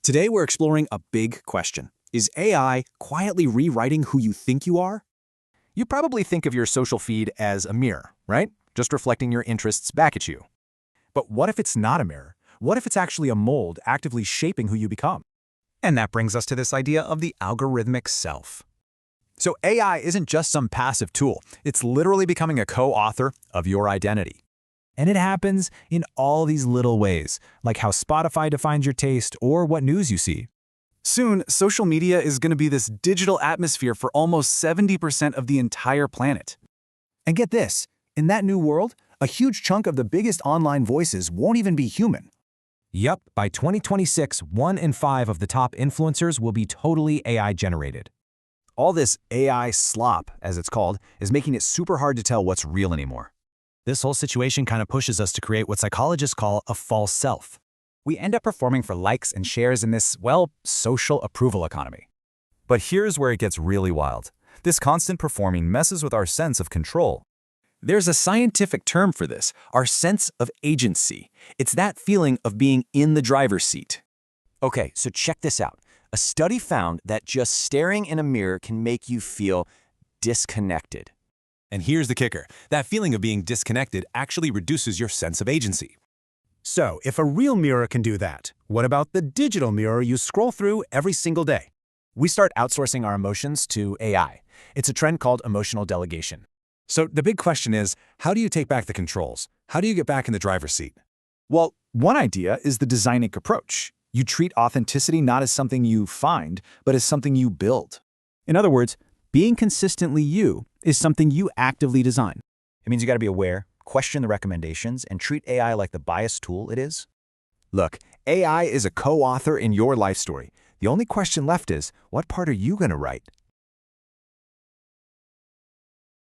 Today we're exploring a big question. Is AI quietly rewriting who you think you are? You probably think of your social feed as a mirror, right? Just reflecting your interests back at you. But what if it's not a mirror? What if it's actually a mold actively shaping who you become? And that brings us to this idea of the algorithmic self. So AI isn't just some passive tool. It's literally becoming a co-author of your identity. And it happens in all these little ways, like how Spotify defines your taste or what news you see. Soon, social media is going to be this digital atmosphere for almost 70% of the entire planet. And get this, in that new world, a huge chunk of the biggest online voices won't even be human. Yup, by 2026, 1 in 5 of the top influencers will be totally AI-generated. All this AI slop, as it's called, is making it super hard to tell what's real anymore. This whole situation kind of pushes us to create what psychologists call a false self. We end up performing for likes and shares in this, well, social approval economy. But here's where it gets really wild. This constant performing messes with our sense of control. There's a scientific term for this, our sense of agency. It's that feeling of being in the driver's seat. Okay, so check this out. A study found that just staring in a mirror can make you feel disconnected. And here's the kicker. That feeling of being disconnected actually reduces your sense of agency. So, if a real mirror can do that, what about the digital mirror you scroll through every single day? We start outsourcing our emotions to AI. It's a trend called emotional delegation. So the big question is, how do you take back the controls? How do you get back in the driver's seat? Well, one idea is the designic approach. You treat authenticity not as something you find, but as something you build. In other words, being consistently you is something you actively design. It means you got to be aware, question the recommendations, and treat AI like the biased tool it is. Look, AI is a co-author in your life story. The only question left is, what part are you going to write?